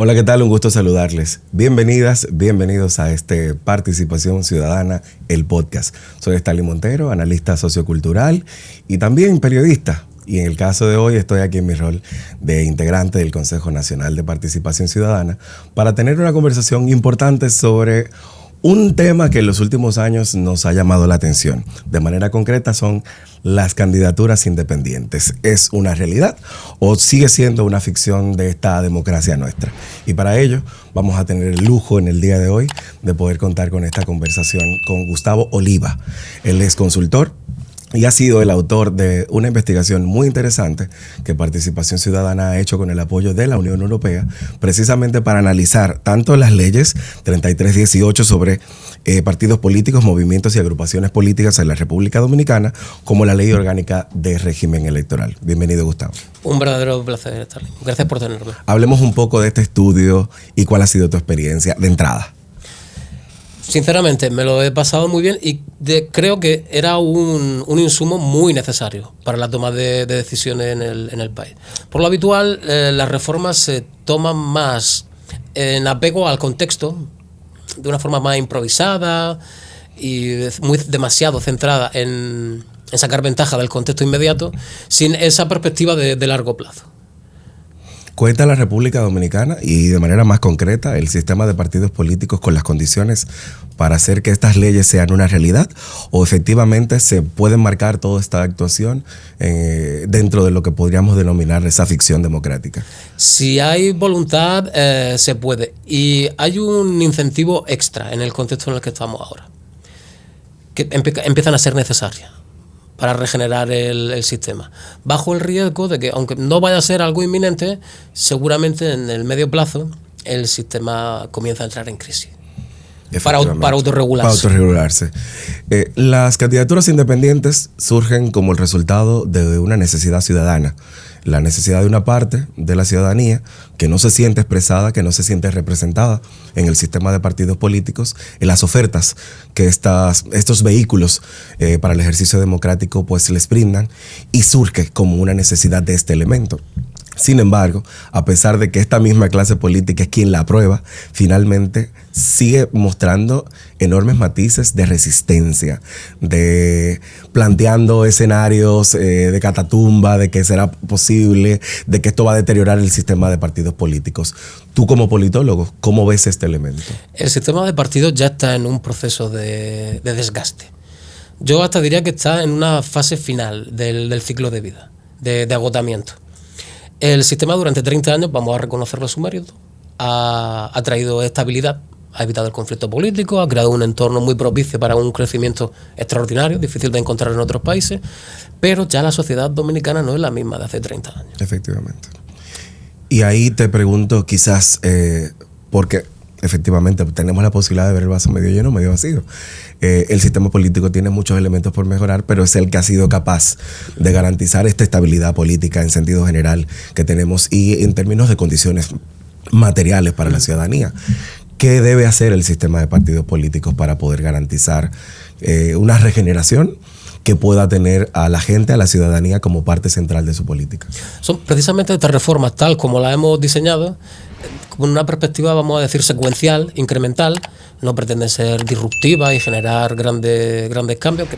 Hola, ¿qué tal? Un gusto saludarles. Bienvenidas, bienvenidos a este Participación Ciudadana, el podcast. Soy Stanley Montero, analista sociocultural y también periodista. Y en el caso de hoy estoy aquí en mi rol de integrante del Consejo Nacional de Participación Ciudadana para tener una conversación importante sobre un tema que en los últimos años nos ha llamado la atención. De manera concreta son las candidaturas independientes. ¿Es una realidad o sigue siendo una ficción de esta democracia nuestra? Y para ello vamos a tener el lujo en el día de hoy de poder contar con esta conversación con Gustavo Oliva. Él es consultor y ha sido el autor de una investigación muy interesante que Participación Ciudadana ha hecho con el apoyo de la Unión Europea, precisamente para analizar tanto las leyes 3318 sobre partidos políticos, movimientos y agrupaciones políticas en la República Dominicana, como la Ley Orgánica de Régimen Electoral. Bienvenido, Gustavo. Un verdadero placer estar. Gracias por tenerme. Hablemos un poco de este estudio y cuál ha sido tu experiencia de entrada. Sinceramente, me lo he pasado muy bien y creo que era un insumo muy necesario para la toma de decisiones en el país. Por lo habitual, las reformas se toman más en apego al contexto, de una forma más improvisada y demasiado centrada en sacar ventaja del contexto inmediato, sin esa perspectiva de largo plazo. ¿Cuenta la República Dominicana y de manera más concreta el sistema de partidos políticos con las condiciones para hacer que estas leyes sean una realidad? ¿O efectivamente se puede marcar toda esta actuación dentro de lo que podríamos denominar esa ficción democrática? Si hay voluntad, se puede. Y hay un incentivo extra en el contexto en el que estamos ahora, que empiezan a ser necesarias para regenerar el sistema, bajo el riesgo de que, aunque no vaya a ser algo inminente, seguramente en el medio plazo el sistema comienza a entrar en crisis para autorregularse. Las candidaturas independientes surgen como el resultado de una necesidad ciudadana, la necesidad de una parte de la ciudadanía que no se siente expresada, que no se siente representada en el sistema de partidos políticos, en las ofertas que estos vehículos para el ejercicio democrático pues les brindan, y surge como una necesidad de este elemento. Sin embargo, a pesar de que esta misma clase política es quien la aprueba, finalmente sigue mostrando enormes matices de resistencia, de planteando escenarios de catatumba, de que será posible, de que esto va a deteriorar el sistema de partidos políticos. Tú como politólogo, ¿cómo ves este elemento? El sistema de partidos ya está en un proceso de desgaste. Yo hasta diría que está en una fase final del ciclo de vida, de agotamiento. El sistema durante 30 años, vamos a reconocerlo su mérito, ha traído estabilidad, ha evitado el conflicto político, ha creado un entorno muy propicio para un crecimiento extraordinario, difícil de encontrar en otros países, pero ya la sociedad dominicana no es la misma de hace 30 años. Efectivamente. Y ahí te pregunto quizás, porque efectivamente tenemos la posibilidad de ver el vaso medio lleno, medio vacío. El sistema político tiene muchos elementos por mejorar, pero es el que ha sido capaz de garantizar esta estabilidad política en sentido general que tenemos y en términos de condiciones materiales para la ciudadanía. ¿Qué debe hacer el sistema de partidos políticos para poder garantizar una regeneración que pueda tener a la gente, a la ciudadanía como parte central de su política? Son precisamente estas reformas, tal como las hemos diseñado, con una perspectiva, vamos a decir, secuencial, incremental, no pretenden ser disruptivas y generar grandes cambios que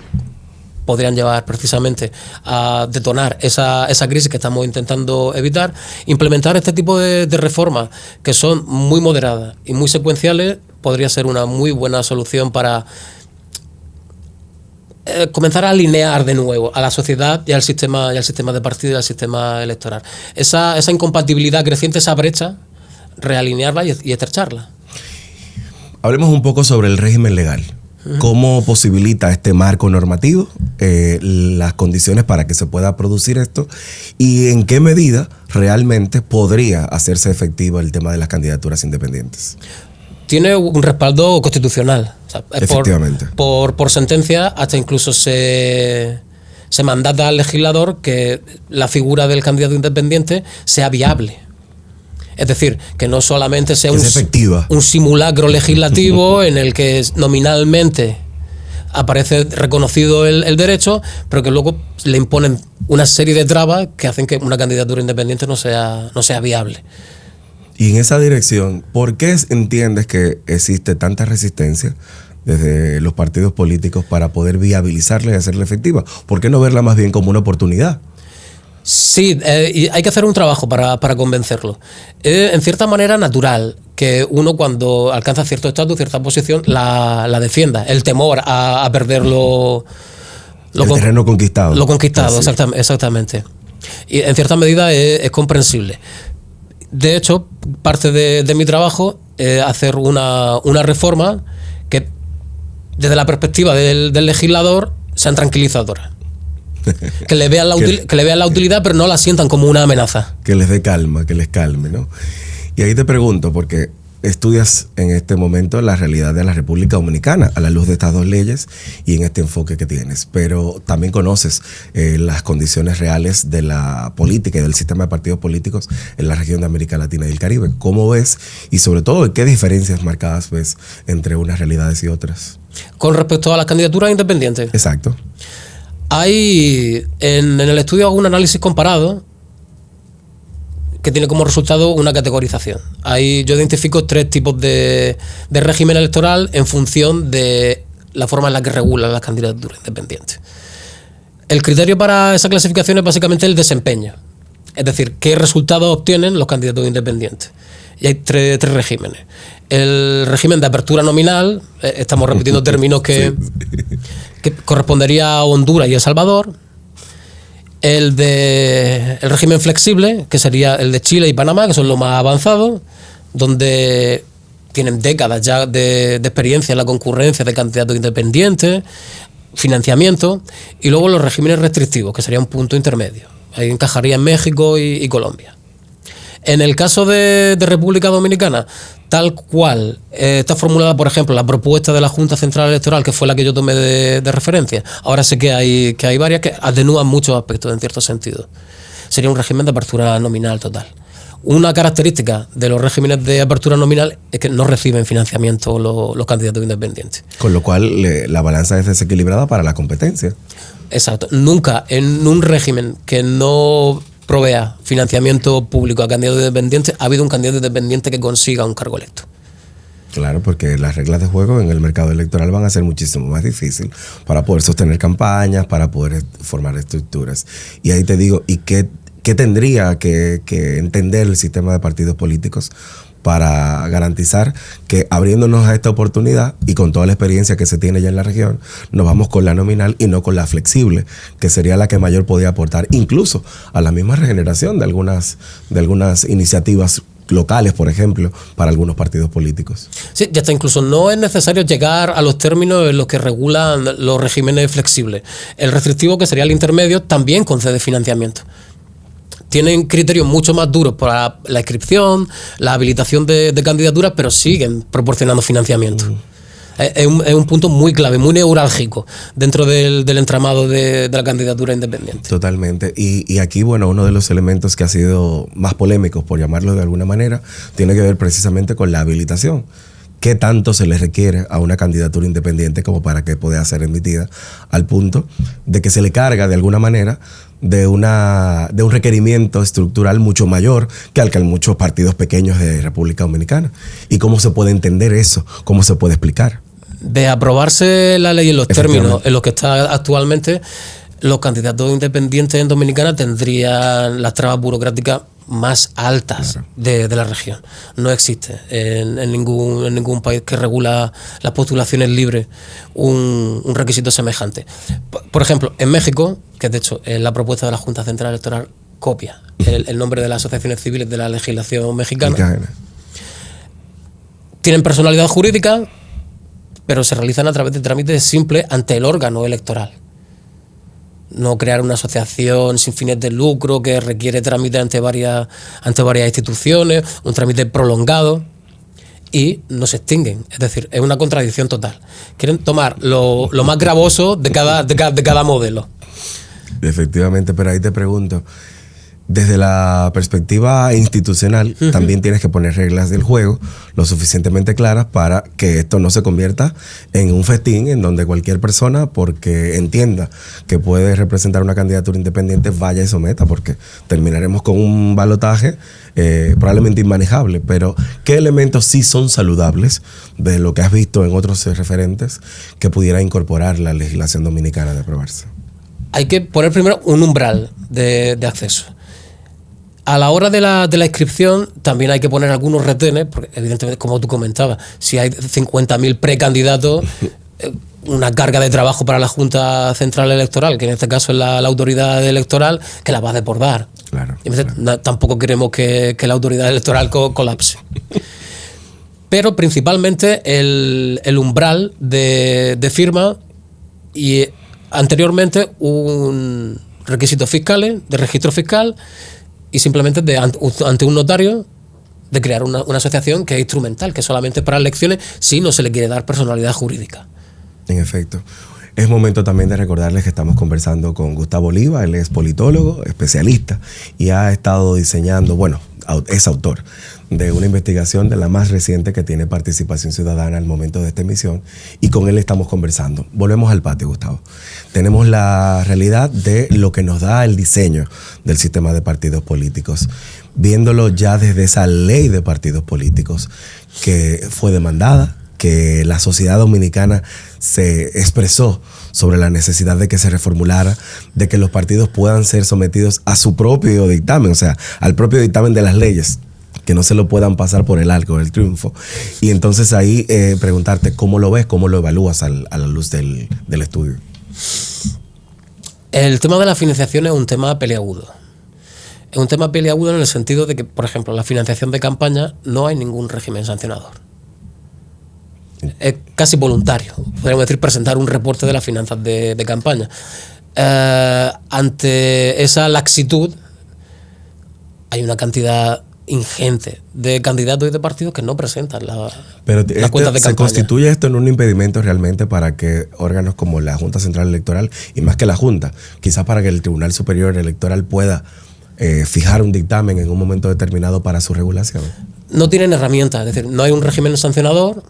podrían llevar precisamente a detonar esa crisis que estamos intentando evitar. Implementar este tipo de reformas que son muy moderadas y muy secuenciales podría ser una muy buena solución para comenzar a alinear de nuevo a la sociedad y al sistema de partido y al sistema electoral. Esa incompatibilidad creciente, esa brecha, realinearla y estrecharla. Hablemos un poco sobre el régimen legal. ¿Cómo posibilita este marco normativo las condiciones para que se pueda producir esto? ¿Y en qué medida realmente podría hacerse efectivo el tema de las candidaturas independientes? Tiene un respaldo constitucional. O sea, efectivamente. Por sentencia, hasta incluso se mandata al legislador que la figura del candidato independiente sea viable. Es decir, que no solamente sea un simulacro legislativo en el que nominalmente aparece reconocido el derecho, pero que luego le imponen una serie de trabas que hacen que una candidatura independiente no sea viable. Y en esa dirección, ¿por qué entiendes que existe tanta resistencia desde los partidos políticos para poder viabilizarla y hacerla efectiva? ¿Por qué no verla más bien como una oportunidad? Sí, y hay que hacer un trabajo para convencerlo. En cierta manera natural que uno, cuando alcanza cierto estatus, cierta posición, la defienda. El temor a perder el terreno conquistado. Lo conquistado, exactamente. Y en cierta medida es comprensible. De hecho, parte de mi trabajo es hacer una reforma que, desde la perspectiva del legislador, sean tranquilizadoras. Que le vean la utilidad, pero no la sientan como una amenaza. Que les dé calma, que les calme, ¿no? Y ahí te pregunto, porque estudias en este momento la realidad de la República Dominicana a la luz de estas dos leyes y en este enfoque que tienes, pero también conoces las condiciones reales de la política y del sistema de partidos políticos en la región de América Latina y el Caribe. ¿Cómo ves y sobre todo qué diferencias marcadas ves entre unas realidades y otras? Con respecto a las candidaturas independientes. Exacto. Hay en el estudio hago un análisis comparado que tiene como resultado una categorización. Yo identifico 3 tipos de régimen electoral en función de la forma en la que regulan las candidaturas independientes. El criterio para esa clasificación es básicamente el desempeño, es decir, qué resultados obtienen los candidatos independientes. Y hay tres regímenes. El régimen de apertura nominal, estamos repitiendo términos que correspondería a Honduras y El Salvador. El régimen flexible, que sería el de Chile y Panamá, que son los más avanzados, donde tienen décadas ya de experiencia en la concurrencia de candidatos independientes, financiamiento, y luego los regímenes restrictivos, que sería un punto intermedio. Ahí encajaría en México y Colombia. En el caso de República Dominicana, tal cual está formulada, por ejemplo, la propuesta de la Junta Central Electoral, que fue la que yo tomé de referencia. Ahora sé que hay varias que atenúan muchos aspectos en cierto sentido. Sería un régimen de apertura nominal total. Una característica de los regímenes de apertura nominal es que no reciben financiamiento los candidatos independientes. Con lo cual la balanza es desequilibrada para la competencia. Exacto. Nunca en un régimen que no provea financiamiento público a candidatos independientes ha habido un candidato independiente que consiga un cargo electo. Claro, porque las reglas de juego en el mercado electoral van a ser muchísimo más difícil para poder sostener campañas, para poder formar estructuras. Y ahí te digo, ¿y qué tendría que entender el sistema de partidos políticos para garantizar que, abriéndonos a esta oportunidad y con toda la experiencia que se tiene ya en la región, nos vamos con la nominal y no con la flexible, que sería la que mayor podía aportar incluso a la misma regeneración de algunas iniciativas locales, por ejemplo, para algunos partidos políticos? Sí, ya está. Incluso no es necesario llegar a los términos en los que regulan los regímenes flexibles. El restrictivo, que sería el intermedio, también concede financiamiento. Tienen criterios mucho más duros para la inscripción, la habilitación de candidaturas, pero siguen proporcionando financiamiento. Es un punto muy clave, muy neurálgico dentro del entramado de la candidatura independiente. Totalmente. Y aquí, bueno, uno de los elementos que ha sido más polémicos, por llamarlo de alguna manera, tiene que ver precisamente con la habilitación. ¿Qué tanto se le requiere a una candidatura independiente como para que pueda ser emitida, al punto de que se le carga de alguna manera de un requerimiento estructural mucho mayor que al que hay muchos partidos pequeños de República Dominicana? ¿Y cómo se puede entender eso? ¿Cómo se puede explicar? De aprobarse la ley en los términos en los que está actualmente, los candidatos independientes en Dominicana tendrían las trabas burocráticas más altas, claro, de la región. No existe en ningún país que regula las postulaciones libres un requisito semejante. Por ejemplo, en México, que de hecho la propuesta de la Junta Central Electoral copia el nombre de las asociaciones civiles de la legislación mexicana, tienen personalidad jurídica, pero se realizan a través de trámites simples ante el órgano electoral. No crear una asociación sin fines de lucro que requiere trámite ante varias instituciones, un trámite prolongado, y no se extinguen. Es decir, es una contradicción total. Quieren tomar lo más gravoso de cada modelo. Efectivamente, pero ahí te pregunto, Desde la perspectiva institucional, también tienes que poner reglas del juego lo suficientemente claras para que esto no se convierta en un festín en donde cualquier persona, porque entienda que puede representar una candidatura independiente, vaya y someta, porque terminaremos con un balotaje probablemente inmanejable. Pero ¿qué elementos sí son saludables de lo que has visto en otros referentes que pudiera incorporar la legislación dominicana de aprobarse? Hay que poner primero un umbral de acceso. A la hora de la inscripción también hay que poner algunos retenes, porque evidentemente, como tú comentabas, si hay 50.000 precandidatos, una carga de trabajo para la Junta Central Electoral, que en este caso es la autoridad electoral, que la va a desbordar. Claro, y claro. Tampoco queremos que la autoridad electoral colapse. Pero principalmente el umbral de firma y anteriormente un requisitos fiscales, de registro fiscal, y simplemente ante un notario de crear una asociación que es instrumental, que solamente es para elecciones si no se le quiere dar personalidad jurídica. En efecto. Es momento también de recordarles que estamos conversando con Gustavo Oliva. Él es politólogo, especialista, y ha estado diseñando, es autor de una investigación de la más reciente que tiene Participación Ciudadana al momento de esta emisión, y con él estamos conversando. Volvemos al patio, Gustavo. Tenemos la realidad de lo que nos da el diseño del sistema de partidos políticos, viéndolo ya desde esa ley de partidos políticos que fue demandada, que la sociedad dominicana se expresó sobre la necesidad de que se reformulara, de que los partidos puedan ser sometidos a su propio dictamen, o sea, al propio dictamen de las leyes, que no se lo puedan pasar por el arco del triunfo. Y entonces ahí preguntarte cómo lo ves, cómo lo evalúas a la luz del estudio. El tema de la financiación es un tema peliagudo. Es un tema peliagudo en el sentido de que, por ejemplo, la financiación de campaña no hay ningún régimen sancionador. Es casi voluntario, podríamos decir, presentar un reporte de las finanzas de campaña. Ante esa laxitud, hay una cantidad ingente de candidatos y de partidos que no presentan las cuentas de campaña. ¿Se constituye esto en un impedimento realmente para que órganos como la Junta Central Electoral, y más que la Junta, quizás para que el Tribunal Superior Electoral pueda fijar un dictamen en un momento determinado para su regulación? No tienen herramientas, es decir, no hay un régimen sancionador.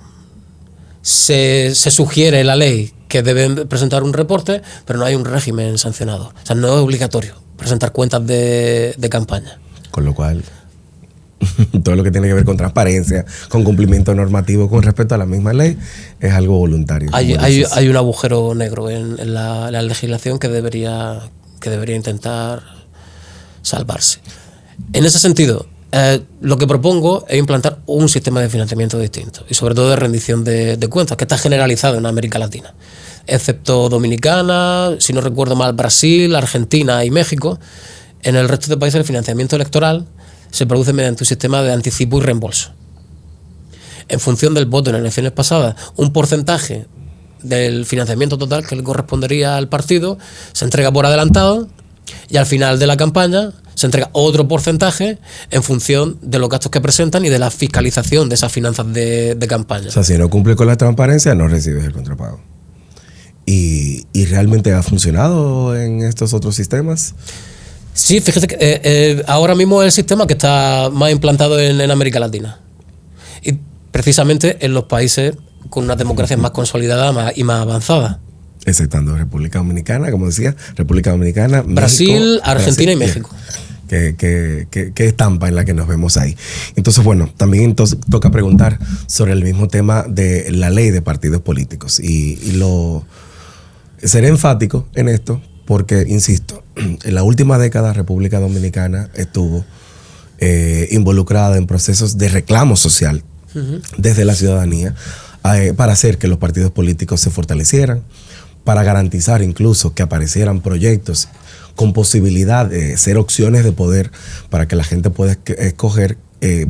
Se sugiere en la ley que deben presentar un reporte, pero no hay un régimen sancionador. O sea, no es obligatorio presentar cuentas de campaña. Con lo cual, todo lo que tiene que ver con transparencia, con cumplimiento normativo con respecto a la misma ley, es algo voluntario. Hay un agujero negro en la legislación que debería intentar salvarse. En ese sentido, lo que propongo es implantar un sistema de financiamiento distinto y sobre todo de rendición de cuentas, que está generalizado en América Latina, excepto Dominicana, si no recuerdo mal, Brasil, Argentina y México. En el resto de países el financiamiento electoral se produce mediante un sistema de anticipo y reembolso. En función del voto en elecciones pasadas, un porcentaje del financiamiento total que le correspondería al partido se entrega por adelantado, y al final de la campaña se entrega otro porcentaje en función de los gastos que presentan y de la fiscalización de esas finanzas de campaña. O sea, si no cumple con la transparencia, no recibes el contrapago. ¿Y realmente ha funcionado en estos otros sistemas? Sí, fíjate que ahora mismo es el sistema que está más implantado en América Latina. Y precisamente en los países con una democracia más consolidada y más avanzada. Exceptando República Dominicana, como decía, República Dominicana, Brasil, México, Argentina y México. ¿Qué estampa en la que nos vemos ahí? Entonces, también toca preguntar sobre el mismo tema de la ley de partidos políticos. Seré enfático en esto porque, insisto, en la última década República Dominicana estuvo involucrada en procesos de reclamo social desde la ciudadanía para hacer que los partidos políticos se fortalecieran, para garantizar incluso que aparecieran proyectos con posibilidad de ser opciones de poder para que la gente pueda escoger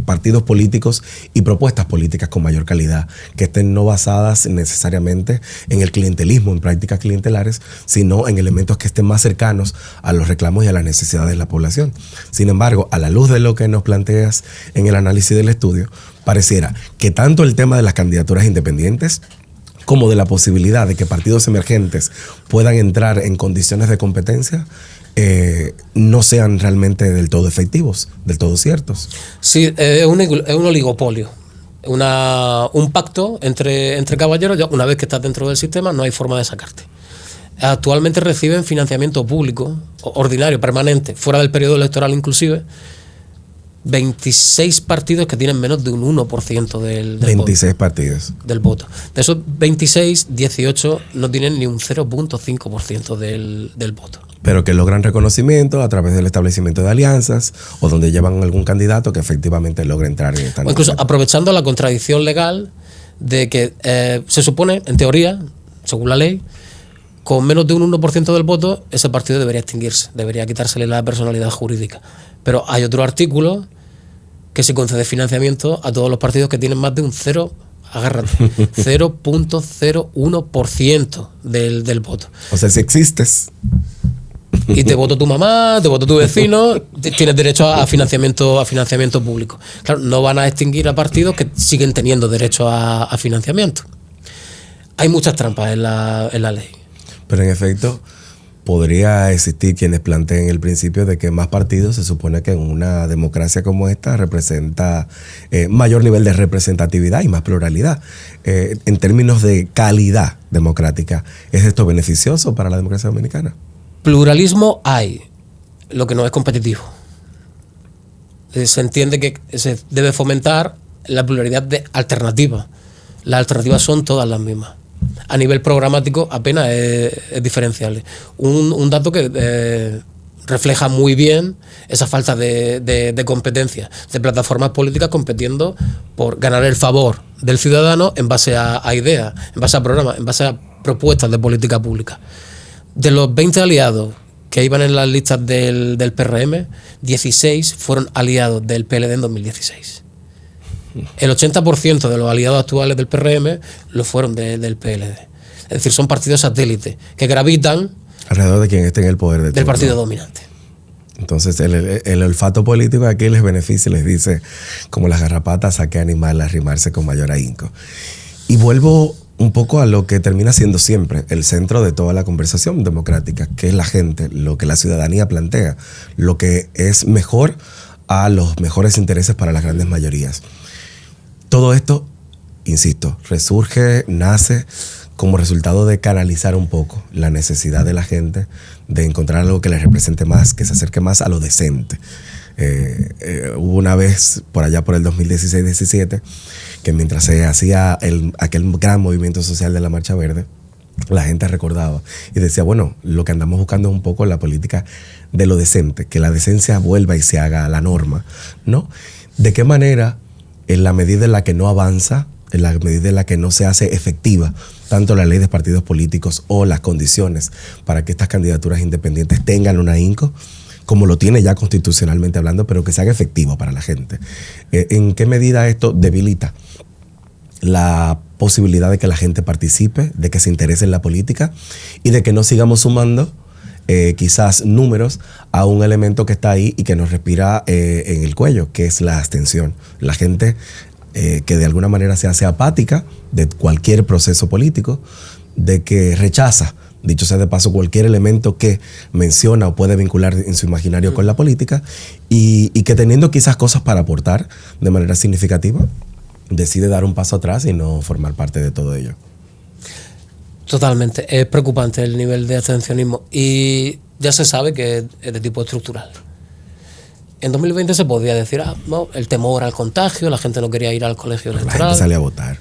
partidos políticos y propuestas políticas con mayor calidad, que estén no basadas necesariamente en el clientelismo, en prácticas clientelares, sino en elementos que estén más cercanos a los reclamos y a las necesidades de la población. Sin embargo, a la luz de lo que nos planteas en el análisis del estudio, pareciera que tanto el tema de las candidaturas independientes como de la posibilidad de que partidos emergentes puedan entrar en condiciones de competencia, no sean realmente del todo efectivos, del todo ciertos. Sí, es un oligopolio. Un pacto entre caballeros. Una vez que estás dentro del sistema, no hay forma de sacarte. Actualmente reciben financiamiento público, ordinario, permanente, fuera del periodo electoral inclusive, 26 partidos que tienen menos de un 1% del 26 voto, partidos. Del voto. De esos 26, 18 no tienen ni un 0.5% del voto. Pero que logran reconocimiento a través del establecimiento de alianzas o donde llevan algún candidato que efectivamente logre entrar en esta. O incluso aprovechando la contradicción legal de que se supone, en teoría, según la ley, con menos de un 1% del voto, ese partido debería extinguirse, debería quitársele la personalidad jurídica. Pero hay otro artículo que se concede financiamiento a todos los partidos que tienen más de un 0.01% del voto. O sea, si existes y te votó tu mamá, te votó tu vecino, tienes derecho a financiamiento público. Claro, no van a extinguir a partidos que siguen teniendo derecho a financiamiento. Hay muchas trampas en la ley. Pero en efecto, podría existir quienes planteen el principio de que más partidos se supone que en una democracia como esta representa mayor nivel de representatividad y más pluralidad. En términos de calidad democrática, ¿es esto beneficioso para la democracia dominicana? Pluralismo hay, lo que no es competitivo. Se entiende que se debe fomentar la pluralidad de alternativas. Las alternativas son todas las mismas. A nivel programático apenas es diferenciable. Un dato que refleja muy bien esa falta de competencia, de plataformas políticas compitiendo por ganar el favor del ciudadano en base a ideas, en base a programas, en base a propuestas de política pública. De los 20 aliados que iban en las listas del PRM, 16 fueron aliados del PLD en 2016. El 80% de los aliados actuales del PRM lo fueron del PLD. Es decir, son partidos satélites que gravitan alrededor de quien esté en el poder del partido dominante. Entonces el olfato político aquí les beneficia, les dice como las garrapatas a qué animal arrimarse con mayor ahínco. Y vuelvo un poco a lo que termina siendo siempre el centro de toda la conversación democrática, que es la gente, lo que la ciudadanía plantea, lo que es mejor a los mejores intereses para las grandes mayorías. Todo esto, insisto, resurge, nace como resultado de canalizar un poco la necesidad de la gente de encontrar algo que les represente más, que se acerque más a lo decente. Hubo una vez, por allá por el 2016-17, que mientras se hacía aquel gran movimiento social de la Marcha Verde, la gente recordaba y decía, bueno, lo que andamos buscando es un poco la política de lo decente, que la decencia vuelva y se haga la norma, ¿no? ¿De qué manera, en la medida en la que no avanza, en la medida en la que no se hace efectiva tanto la ley de partidos políticos o las condiciones para que estas candidaturas independientes tengan un ahínco, como lo tiene ya constitucionalmente hablando, pero que se haga efectivo para la gente? ¿En qué medida esto debilita la posibilidad de que la gente participe, de que se interese en la política y de que no sigamos sumando quizás números a un elemento que está ahí y que nos respira en el cuello, que es la abstención? La gente que de alguna manera se hace apática de cualquier proceso político, de que rechaza, dicho sea de paso, cualquier elemento que menciona o puede vincular en su imaginario con la política y que teniendo quizás cosas para aportar de manera significativa, decide dar un paso atrás y no formar parte de todo ello. Totalmente. Es preocupante el nivel de abstencionismo y ya se sabe que es de tipo estructural. En 2020 se podía decir, no, el temor al contagio, la gente no quería ir al colegio electoral. La gente salía a votar.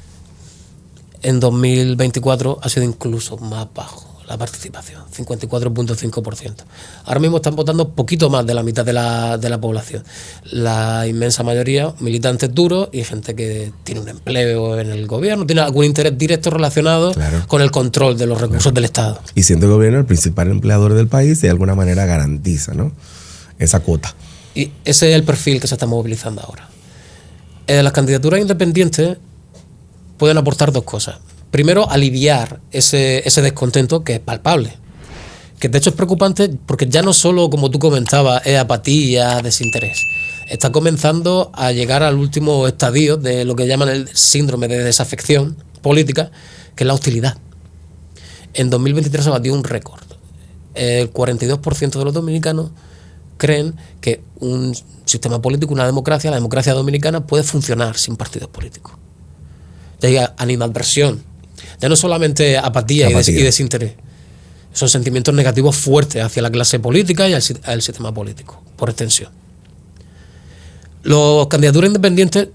En 2024 ha sido incluso más bajo la participación, 54.5%. Ahora mismo están votando poquito más de la mitad de la población. La inmensa mayoría, militantes duros y gente que tiene un empleo en el gobierno, tiene algún interés directo relacionado con el control de los recursos del Estado. Y siendo el gobierno el principal empleador del país, de alguna manera garantiza, ¿no?, esa cuota. Y ese es el perfil que se está movilizando ahora. Las candidaturas independientes pueden aportar dos cosas. Primero, aliviar ese descontento que es palpable. Que de hecho es preocupante porque ya no solo, como tú comentabas, es apatía, desinterés. Está comenzando a llegar al último estadio de lo que llaman el síndrome de desafección políticas, que es la hostilidad. En 2023 se batió un récord. El 42% de los dominicanos creen que un sistema político, una democracia, la democracia dominicana, puede funcionar sin partidos políticos. Ya hay animadversión, ya no solamente apatía. Y desinterés. Son sentimientos negativos fuertes hacia la clase política y al sistema político, por extensión. Las candidaturas independientes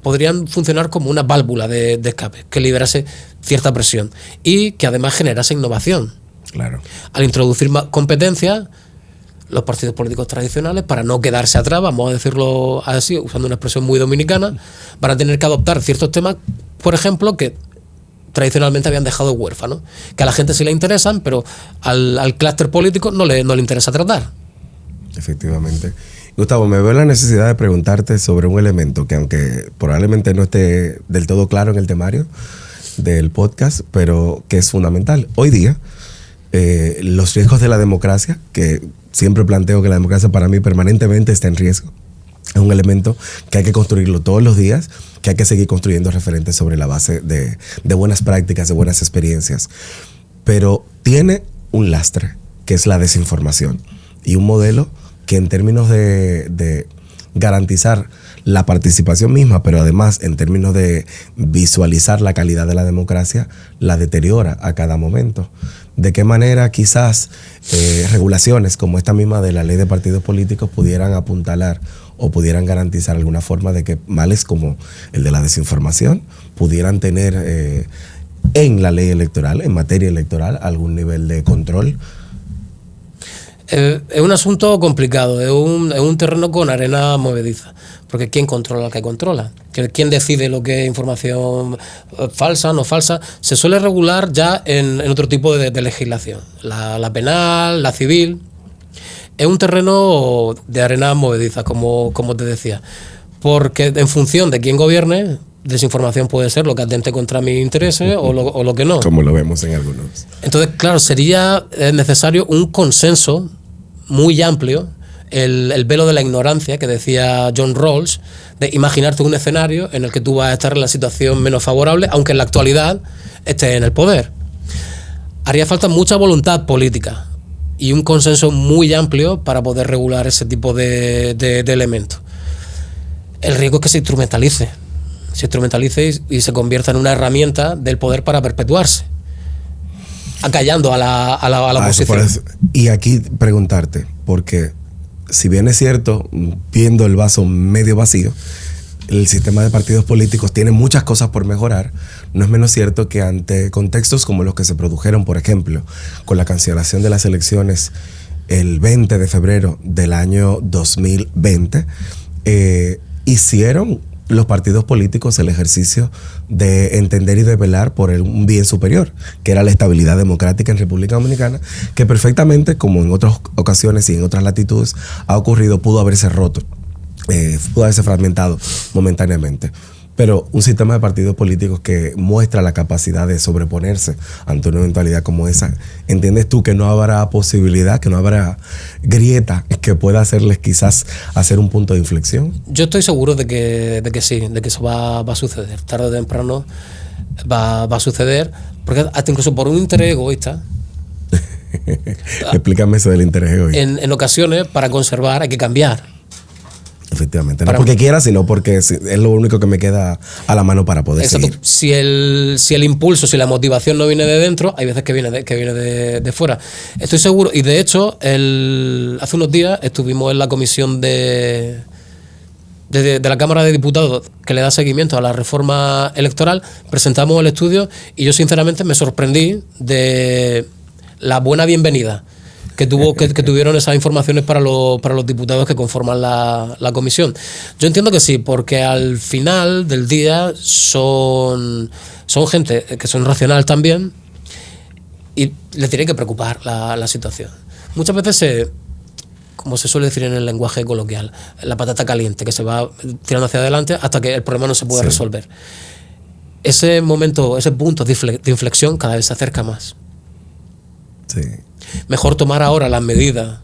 podrían funcionar como una válvula de escape, que liberase cierta presión y que además generase innovación. Claro. Al introducir más competencias, los partidos políticos tradicionales, para no quedarse atrás, vamos a decirlo así, usando una expresión muy dominicana, van a tener que adoptar ciertos temas, por ejemplo, que tradicionalmente habían dejado huérfanos, que a la gente sí le interesan, pero al clúster político no le interesa tratar. Efectivamente. Gustavo, me veo la necesidad de preguntarte sobre un elemento que, aunque probablemente no esté del todo claro en el temario del podcast, pero que es fundamental. Hoy día, los riesgos de la democracia, que siempre planteo que la democracia para mí permanentemente está en riesgo, es un elemento que hay que construirlo todos los días, que hay que seguir construyendo referentes sobre la base de buenas prácticas, de buenas experiencias. Pero tiene un lastre, que es la desinformación, y un modelo que en términos de garantizar la participación misma, pero además en términos de visualizar la calidad de la democracia, la deteriora a cada momento. ¿De qué manera quizás regulaciones como esta misma de la ley de partidos políticos pudieran apuntalar o pudieran garantizar alguna forma de que males como el de la desinformación pudieran tener en la ley electoral, en materia electoral, algún nivel de control? Es un asunto complicado, es un terreno con arena movediza, porque ¿quién controla al que controla? ¿Quién decide lo que es información falsa, no falsa? Se suele regular ya en otro tipo de legislación, la penal, la civil. Es un terreno de arena movediza, como te decía, porque en función de quién gobierne, desinformación puede ser lo que atente contra mis intereses o lo que no. Como lo vemos en algunos. Entonces, claro, sería necesario un consenso muy amplio, el velo de la ignorancia que decía John Rawls, de imaginarte un escenario en el que tú vas a estar en la situación menos favorable, aunque en la actualidad estés en el poder. Haría falta mucha voluntad política y un consenso muy amplio para poder regular ese tipo de elementos. El riesgo es que se instrumentalice y se convierta en una herramienta del poder para perpetuarse, acallando a la oposición. Y aquí preguntarte, porque si bien es cierto, viendo el vaso medio vacío, el sistema de partidos políticos tiene muchas cosas por mejorar, no es menos cierto que ante contextos como los que se produjeron, por ejemplo, con la cancelación de las elecciones el 20 de febrero del año 2020, hicieron los partidos políticos el ejercicio de entender y de velar por un bien superior, que era la estabilidad democrática en República Dominicana, que perfectamente, como en otras ocasiones y en otras latitudes ha ocurrido, pudo haberse roto, pudo haberse fragmentado momentáneamente. Pero un sistema de partidos políticos que muestra la capacidad de sobreponerse ante una eventualidad como esa, ¿entiendes tú que no habrá posibilidad, que no habrá grieta que pueda hacerles quizás hacer un punto de inflexión? Yo estoy seguro de que sí, de que eso va a suceder. Tarde o temprano va a suceder, porque hasta incluso por un interés egoísta. Explícame eso del interés egoísta. En ocasiones, para conservar, hay que cambiar. Efectivamente, no porque quiera, sino porque es lo único que me queda a la mano para poder seguir. Si el impulso, si la motivación no viene de dentro, hay veces que viene de fuera. Estoy seguro, y de hecho, hace unos días estuvimos en la comisión de la Cámara de Diputados que le da seguimiento a la reforma electoral, presentamos el estudio y yo sinceramente me sorprendí de la buena bienvenida que tuvieron esas informaciones para los diputados que conforman la comisión. Yo entiendo que sí, porque al final del día son gente que son racional también y les tiene que preocupar la situación. Muchas veces como se suele decir en el lenguaje coloquial, la patata caliente que se va tirando hacia adelante hasta que el problema no se puede resolver. Ese momento, ese punto de inflexión cada vez se acerca más. Sí. Mejor tomar ahora las medidas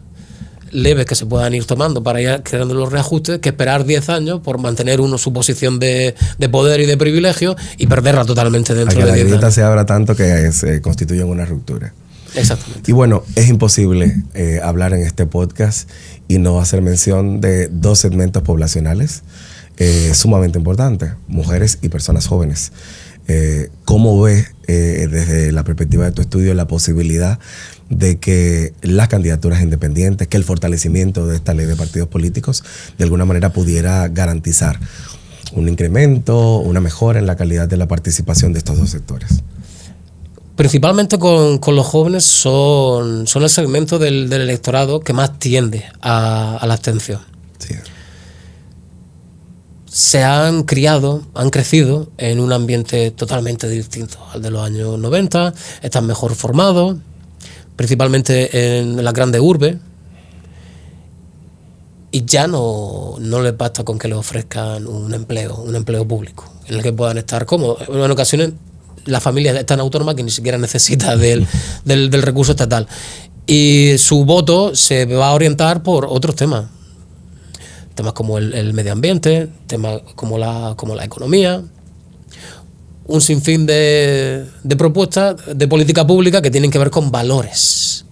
leves que se puedan ir tomando para ir creando los reajustes que esperar 10 años por mantener uno su posición de poder y de privilegio y perderla totalmente dentro de 10 años. Que la grieta se abra tanto que se constituya una ruptura. Exactamente. Y bueno, es imposible hablar en este podcast y no hacer mención de dos segmentos poblacionales sumamente importantes, mujeres y personas jóvenes. ¿Cómo ves desde la perspectiva de tu estudio la posibilidad de que las candidaturas independientes, que el fortalecimiento de esta ley de partidos políticos de alguna manera pudiera garantizar un incremento, una mejora en la calidad de la participación de estos dos sectores? Principalmente con los jóvenes son el segmento del electorado que más tiende a la abstención. Sí. Se han crecido en un ambiente totalmente distinto al de los años 90, están mejor formados, principalmente en las grandes urbes, y ya no les basta con que les ofrezcan un empleo público, en el que puedan estar cómodos. En ocasiones las familias están autónomas que ni siquiera necesitan del recurso estatal, y su voto se va a orientar por otros temas como el medio ambiente, temas como la economía, un sinfín de propuestas de política pública que tienen que ver con valores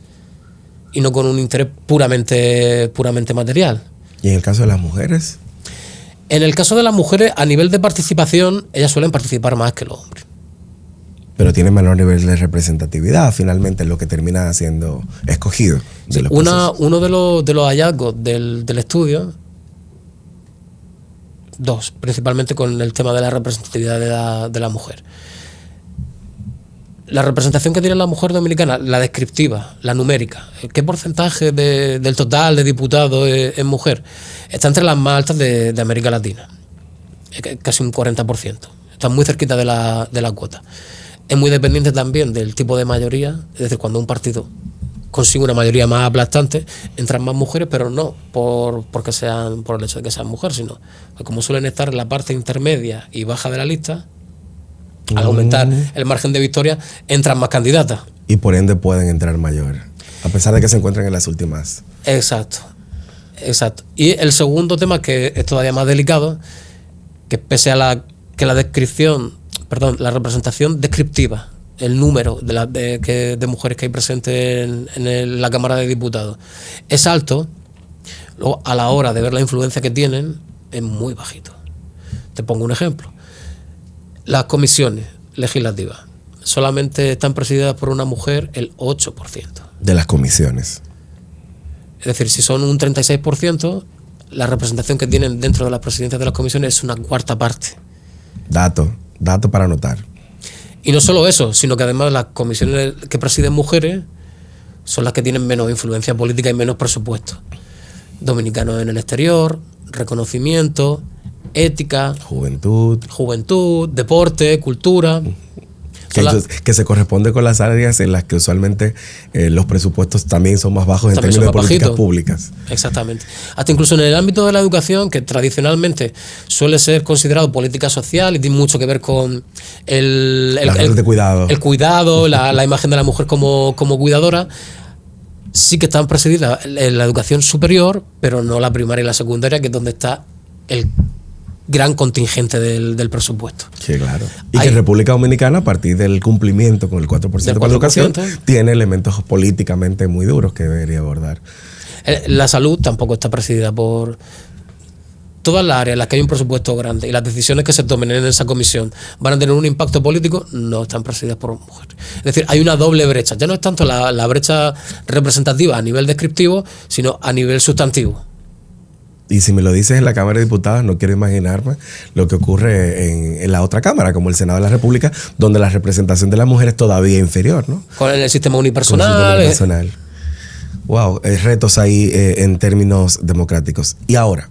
y no con un interés puramente material. ¿Y en el caso de las mujeres? En el caso de las mujeres, a nivel de participación, ellas suelen participar más que los hombres. Pero tienen menor nivel de representatividad, finalmente, es lo que termina siendo escogido. Sí, uno de los hallazgos del estudio, dos, principalmente con el tema de la representatividad de la mujer. La representación que tiene la mujer dominicana, la descriptiva, la numérica, ¿qué porcentaje del total de diputados es mujer? Está entre las más altas de América Latina, casi un 40%. Está muy cerquita de la cuota. Es muy dependiente también del tipo de mayoría, es decir, cuando un partido consigue una mayoría más aplastante, entran más mujeres, pero no por el hecho de que sean mujeres, sino que como suelen estar en la parte intermedia y baja de la lista, al aumentar el margen de victoria, entran más candidatas. Y por ende pueden entrar mayores, a pesar de que se encuentran en las últimas. Exacto. Y el segundo tema, que es todavía más delicado, que pese a la representación descriptiva, el número de mujeres que hay presentes en la Cámara de Diputados es alto, luego a la hora de ver la influencia que tienen es muy bajito. Te pongo un ejemplo. Las comisiones legislativas solamente están presididas por una mujer el 8%. De las comisiones. Es decir, si son un 36%, la representación que tienen dentro de las presidencias de las comisiones es una cuarta parte. Dato para anotar. Y no solo eso, sino que además las comisiones que presiden mujeres son las que tienen menos influencia política y menos presupuesto. Dominicanos en el exterior, reconocimiento, ética, juventud, deporte, cultura. Que se corresponde con las áreas en las que usualmente los presupuestos también son más bajos en términos de políticas públicas. Exactamente. Hasta incluso en el ámbito de la educación, que tradicionalmente suele ser considerado política social y tiene mucho que ver con el cuidado, la imagen de la mujer como cuidadora, sí que están presididas en la educación superior, pero no la primaria y la secundaria, que es donde está el gran contingente del presupuesto. Sí, claro. Y que en República Dominicana, a partir del cumplimiento con el 4% de la educación, tiene elementos políticamente muy duros que debería abordar. La salud tampoco está presidida por todas las áreas en las que hay un presupuesto grande y las decisiones que se tomen en esa comisión van a tener un impacto político, no están presididas por mujeres. Es decir, hay una doble brecha. Ya no es tanto la brecha representativa a nivel descriptivo, sino a nivel sustantivo. Y si me lo dices en la Cámara de Diputados, no quiero imaginarme lo que ocurre en la otra Cámara, como el Senado de la República, donde la representación de las mujeres es todavía inferior, ¿no? Con el sistema unipersonal. Wow, retos ahí en términos democráticos. Y ahora,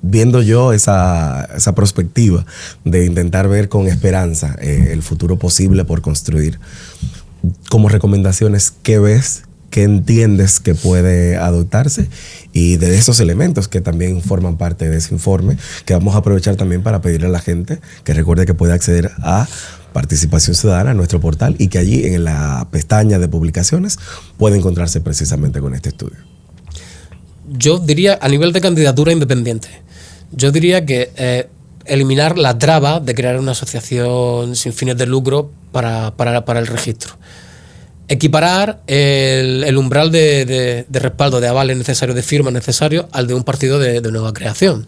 viendo yo esa perspectiva de intentar ver con esperanza el futuro posible por construir, como recomendaciones, ¿qué ves? ¿Qué entiendes que puede adoptarse? Y de esos elementos que también forman parte de ese informe, que vamos a aprovechar también para pedirle a la gente que recuerde que puede acceder a Participación Ciudadana, nuestro portal, y que allí en la pestaña de publicaciones puede encontrarse precisamente con este estudio. Yo diría, a nivel de candidatura independiente, yo diría que eliminar la traba de crear una asociación sin fines de lucro para el registro. Equiparar el umbral de respaldo, de avales necesarios, de firmas necesarios, al de un partido de nueva creación.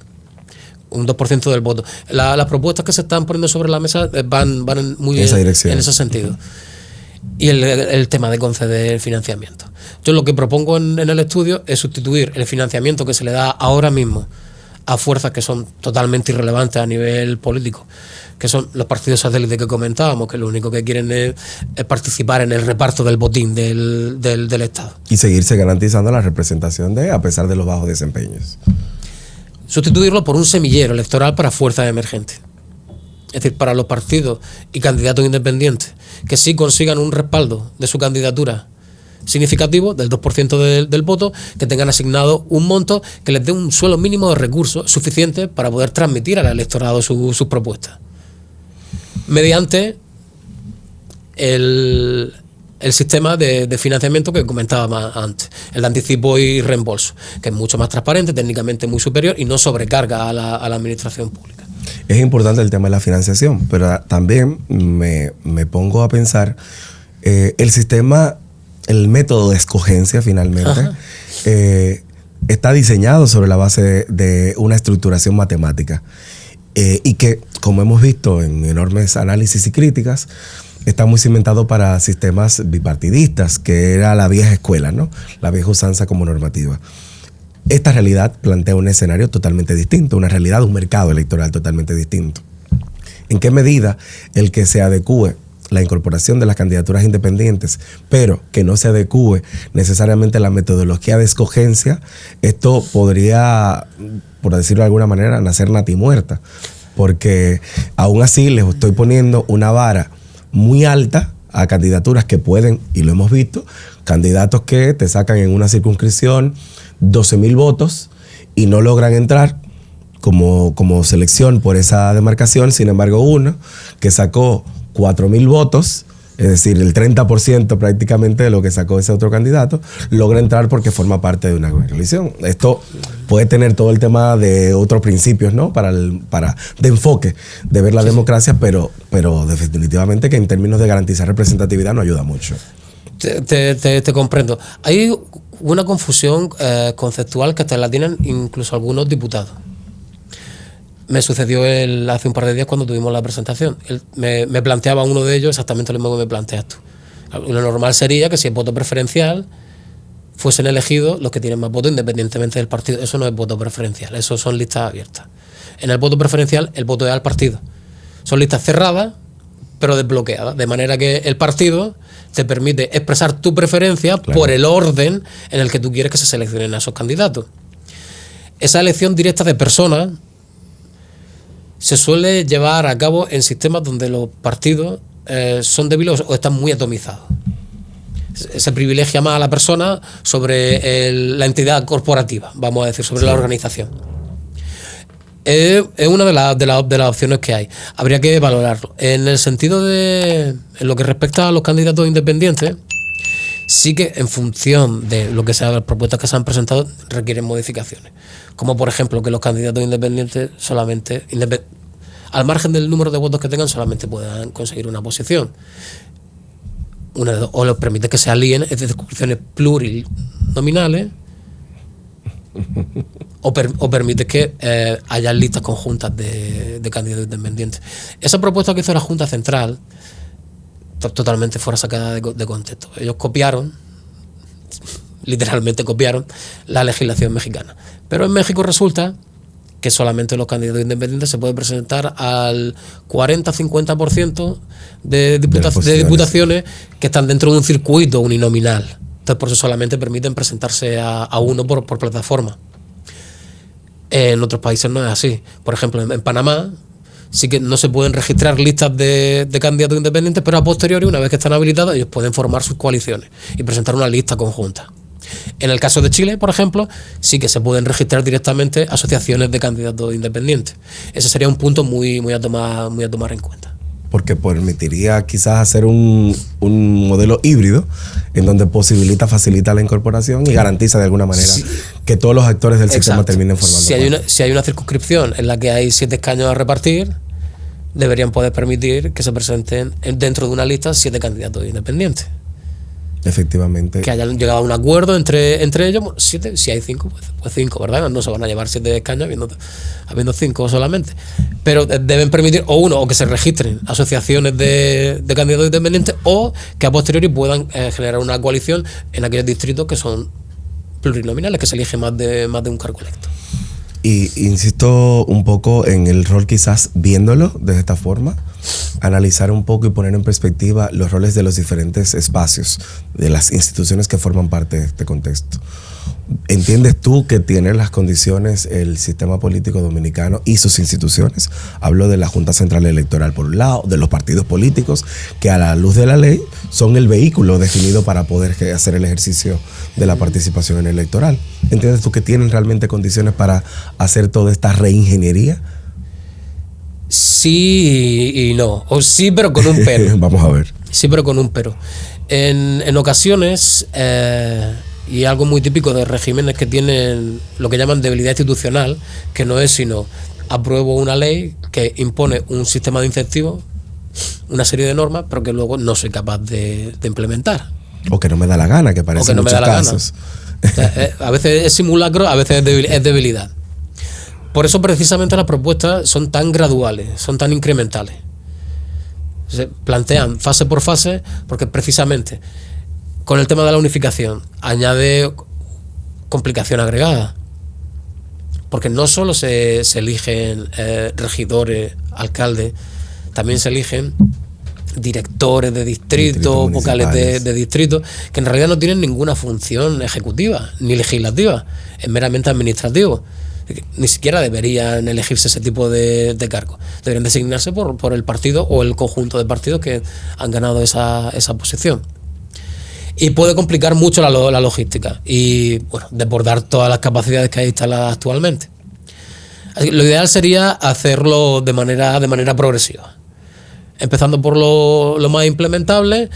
Un 2% del voto. Las propuestas que se están poniendo sobre la mesa van muy bien en ese sentido. Y el tema de conceder financiamiento. Yo lo que propongo en el estudio es sustituir el financiamiento que se le da ahora mismo a fuerzas que son totalmente irrelevantes a nivel político, que son los partidos satélites que comentábamos, que lo único que quieren es participar en el reparto del botín del Estado. Y seguirse garantizando la representación a pesar de los bajos desempeños. Sustituirlo por un semillero electoral para fuerzas emergentes. Es decir, para los partidos y candidatos independientes que sí consigan un respaldo de su candidatura significativo, del 2% del voto, que tengan asignado un monto que les dé un suelo mínimo de recursos suficiente para poder transmitir al electorado sus propuestas. Mediante el sistema de financiamiento que comentaba antes, el de anticipo y reembolso, que es mucho más transparente, técnicamente muy superior y no sobrecarga a la administración pública. Es importante el tema de la financiación, pero también me pongo a pensar el sistema, el método de escogencia finalmente está diseñado sobre la base de una estructuración matemática y que, como hemos visto en enormes análisis y críticas, está muy cimentado para sistemas bipartidistas, que era la vieja escuela, ¿no? La vieja usanza como normativa. Esta realidad plantea un escenario totalmente distinto, una realidad, un mercado electoral totalmente distinto. ¿En qué medida el que se adecúe la incorporación de las candidaturas independientes, pero que no se adecúe necesariamente a la metodología de escogencia, esto podría, por decirlo de alguna manera, nacer natimuerta? Porque aún así les estoy poniendo una vara muy alta a candidaturas que pueden, y lo hemos visto, candidatos que te sacan en una circunscripción 12,000 votos y no logran entrar como selección por esa demarcación. Sin embargo, uno que sacó 4,000 votos, es decir, el 30% prácticamente de lo que sacó ese otro candidato, logra entrar porque forma parte de una coalición. Esto puede tener todo el tema de otros principios, ¿no? De enfoque de ver la democracia, pero definitivamente que en términos de garantizar representatividad no ayuda mucho. Te comprendo. Hay una confusión conceptual que hasta la tienen incluso algunos diputados. Me sucedió hace un par de días cuando tuvimos la presentación. Me planteaba uno de ellos exactamente lo mismo que me planteas tú. Lo normal sería que si es voto preferencial fuesen elegidos los que tienen más votos independientemente del partido. Eso no es voto preferencial, eso son listas abiertas. En el voto preferencial el voto es al partido. Son listas cerradas pero desbloqueadas, de manera que el partido te permite expresar tu preferencia, claro, por el orden en el que tú quieres que se seleccionen a esos candidatos. Esa elección directa de personas se suele llevar a cabo en sistemas donde los partidos son débiles o están muy atomizados. Se privilegia más a la persona sobre la entidad corporativa, vamos a decir, sobre la organización. Es una de las opciones que hay. Habría que valorarlo. En el sentido en lo que respecta a los candidatos independientes, sí que en función de lo que sean las propuestas que se han presentado, requieren modificaciones. Como por ejemplo que los candidatos independientes solamente, al margen del número de votos que tengan, solamente puedan conseguir una posición. O les permite que se alíen en circunscripciones plurinominales, o permite que haya listas conjuntas de candidatos independientes. Esa propuesta que hizo la Junta Central totalmente fuera sacada de contexto. Ellos literalmente copiaron la legislación mexicana. Pero en México resulta que solamente los candidatos independientes se pueden presentar al 40-50% de diputaciones que están dentro de un circuito uninominal. Entonces, por eso solamente permiten presentarse a uno por plataforma. En otros países no es así. Por ejemplo, en Panamá sí que no se pueden registrar listas de candidatos independientes, pero a posteriori, una vez que están habilitados, ellos pueden formar sus coaliciones y presentar una lista conjunta. En el caso de Chile, por ejemplo, sí que se pueden registrar directamente asociaciones de candidatos independientes. Ese sería un punto muy a tomar en cuenta. porque permitiría quizás hacer un modelo híbrido en donde facilita la incorporación y garantiza de alguna manera que todos los actores del sistema terminen formando parte. Si hay una circunscripción en la que hay 7 escaños a repartir, deberían poder permitir que se presenten dentro de una lista 7 candidatos independientes. Efectivamente. Que hayan llegado a un acuerdo entre ellos. 7, si hay 5, pues 5, ¿verdad? No se van a llevar 7 escaños habiendo 5 solamente. Pero deben permitir o que se registren asociaciones de candidatos independientes, o que a posteriori puedan generar una coalición en aquellos distritos que son plurinominales, que se elige más de un cargo electo. Y insisto un poco en el rol, quizás viéndolo de esta forma, analizar un poco y poner en perspectiva los roles de los diferentes espacios, de las instituciones que forman parte de este contexto. ¿Entiendes tú que tiene las condiciones el sistema político dominicano y sus instituciones? Hablo de la Junta Central Electoral por un lado, de los partidos políticos, que a la luz de la ley son el vehículo definido para poder hacer el ejercicio de la participación en el electoral. ¿Entiendes tú que tienen realmente condiciones para hacer toda esta reingeniería? Sí y no. O sí, pero con un pero. Vamos a ver. Sí, pero con un pero. En ocasiones, y algo muy típico de regímenes que tienen lo que llaman debilidad institucional, que no es sino apruebo una ley que impone un sistema de incentivos, una serie de normas, pero que luego no soy capaz de implementar. O que no me da la gana, que parece en muchos casos. O sea, a veces es simulacro, a veces es debilidad. Por eso precisamente las propuestas son tan graduales, son tan incrementales. Se plantean fase por fase, porque precisamente con el tema de la unificación añade complicación agregada. Porque no solo se eligen regidores, alcaldes, también se eligen directores de distrito, vocales de distrito, que en realidad no tienen ninguna función ejecutiva ni legislativa, es meramente administrativo. Ni siquiera deberían elegirse ese tipo de cargos. Deberían designarse por el partido o el conjunto de partidos que han ganado esa posición. Y puede complicar mucho la logística y, bueno, desbordar todas las capacidades que hay instaladas actualmente. Lo ideal sería hacerlo de manera progresiva, empezando por lo más implementable.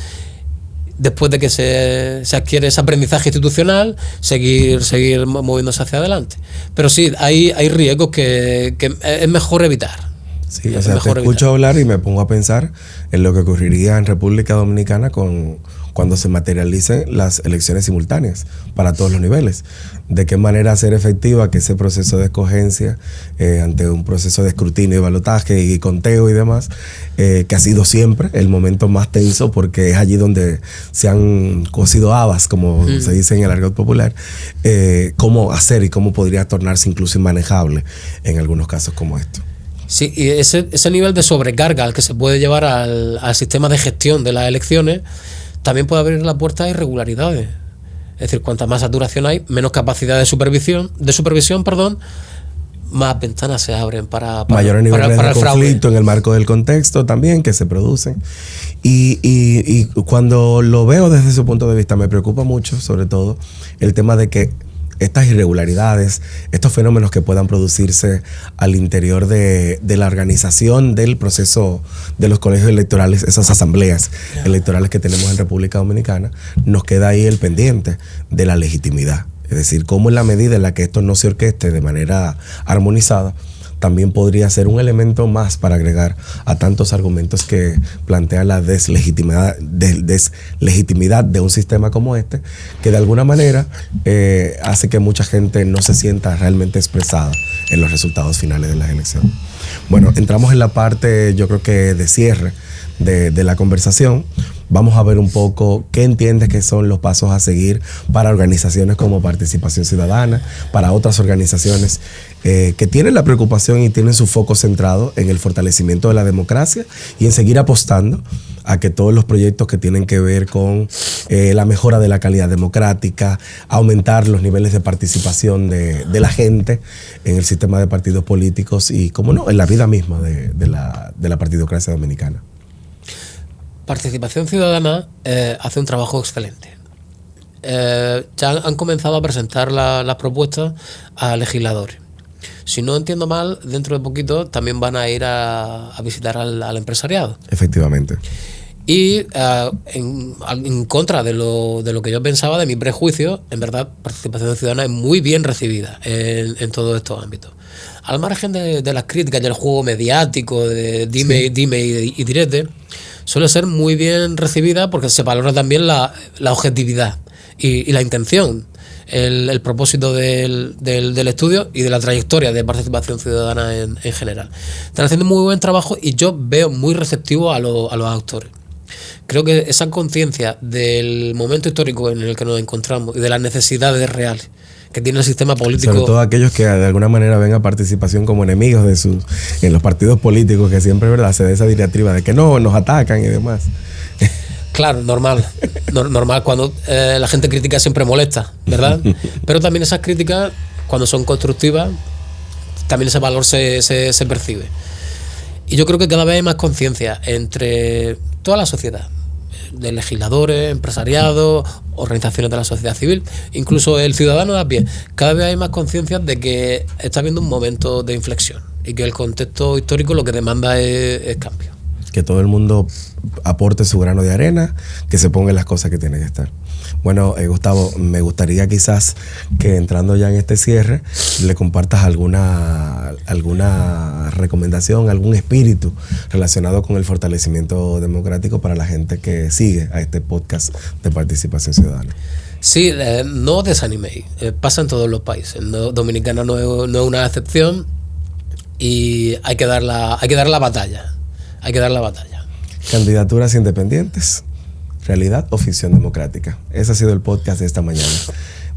Después de que se adquiere ese aprendizaje institucional, seguir moviéndose hacia adelante. Pero sí, hay riesgos que es mejor evitar. Sí, o sea, te escucho hablar y me pongo a pensar en lo que ocurriría en República Dominicana cuando se materialicen las elecciones simultáneas para todos los niveles. De qué manera hacer efectiva que ese proceso de escogencia ante un proceso de escrutinio y balotaje y conteo y demás, que ha sido siempre el momento más tenso, porque es allí donde se han cocido habas, como se dice en el argot popular, cómo hacer y cómo podría tornarse incluso inmanejable en algunos casos como esto. Sí, y ese nivel de sobrecarga al que se puede llevar al sistema de gestión de las elecciones también puede abrir la puerta a irregularidades. Es decir, cuanta más saturación hay, menos capacidad de supervisión, más ventanas se abren para mayores niveles de conflicto en el marco del contexto también que se producen. Y cuando lo veo desde ese punto de vista, me preocupa mucho, sobre todo, el tema de que estas irregularidades, estos fenómenos que puedan producirse al interior de la organización del proceso de los colegios electorales, esas asambleas electorales que tenemos en República Dominicana, nos queda ahí el pendiente de la legitimidad. Es decir, cómo en la medida en la que esto no se orqueste de manera armonizada, también podría ser un elemento más para agregar a tantos argumentos que plantean la deslegitimidad de un sistema como este, que de alguna manera hace que mucha gente no se sienta realmente expresada en los resultados finales de las elecciones. Bueno, entramos en la parte, yo creo que de cierre de la conversación. Vamos a ver un poco qué entiendes que son los pasos a seguir para organizaciones como Participación Ciudadana, para otras organizaciones que tienen la preocupación y tienen su foco centrado en el fortalecimiento de la democracia y en seguir apostando a que todos los proyectos que tienen que ver con la mejora de la calidad democrática, aumentar los niveles de participación de la gente en el sistema de partidos políticos y, como no, en la vida misma de la partidocracia dominicana. Participación Ciudadana hace un trabajo excelente. Ya han comenzado a presentar las propuestas a legisladores. Si no entiendo mal, dentro de poquito también van a ir a visitar al empresariado. Efectivamente. Y en contra de lo que yo pensaba, de mi prejuicio, en verdad, Participación Ciudadana es muy bien recibida en todos estos ámbitos. Al margen de las críticas y el juego mediático de dime y direte, suele ser muy bien recibida porque se valora también la objetividad y la intención, el propósito del estudio y de la trayectoria de Participación Ciudadana en general. Están haciendo muy buen trabajo y yo veo muy receptivo a los autores. Creo que esa conciencia del momento histórico en el que nos encontramos y de las necesidades reales que tiene el sistema político. Sobre todo aquellos que de alguna manera ven a Participación como enemigos en los partidos políticos, que siempre, ¿verdad?, se da esa diatriba de que no, nos atacan y demás. Claro, normal. Normal, cuando la gente crítica siempre molesta, ¿verdad? Pero también esas críticas, cuando son constructivas, también ese valor se percibe. Y yo creo que cada vez hay más conciencia entre toda la sociedad, de legisladores, empresariados, organizaciones de la sociedad civil, incluso el ciudadano de a pie. Cada vez hay más conciencia de que está habiendo un momento de inflexión y que el contexto histórico lo que demanda es cambio. Que todo el mundo aporte su grano de arena, que se pongan las cosas que tienen que estar. Bueno, Gustavo, me gustaría quizás que entrando ya en este cierre, le compartas alguna recomendación, algún espíritu relacionado con el fortalecimiento democrático para la gente que sigue a este podcast de Participación Ciudadana. Sí, no desaniméis, pasa en todos los países. Dominicana no es una excepción y hay que dar la batalla. Hay que dar la batalla. Candidaturas independientes, realidad o ficción democrática. Ese ha sido el podcast de esta mañana.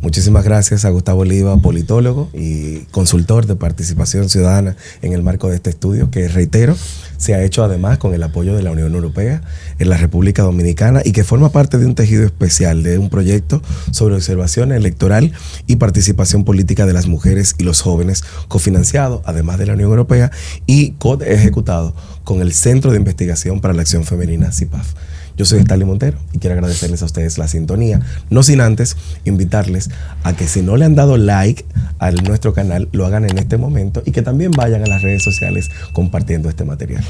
Muchísimas gracias a Gustavo Oliva, politólogo y consultor de Participación Ciudadana en el marco de este estudio, que reitero, se ha hecho además con el apoyo de la Unión Europea en la República Dominicana y que forma parte de un tejido especial de un proyecto sobre observación electoral y participación política de las mujeres y los jóvenes, cofinanciado además de la Unión Europea y ejecutado con el Centro de Investigación para la Acción Femenina, CIPAF. Yo soy Stanley Montero y quiero agradecerles a ustedes la sintonía, no sin antes invitarles a que si no le han dado like a nuestro canal, lo hagan en este momento y que también vayan a las redes sociales compartiendo este material.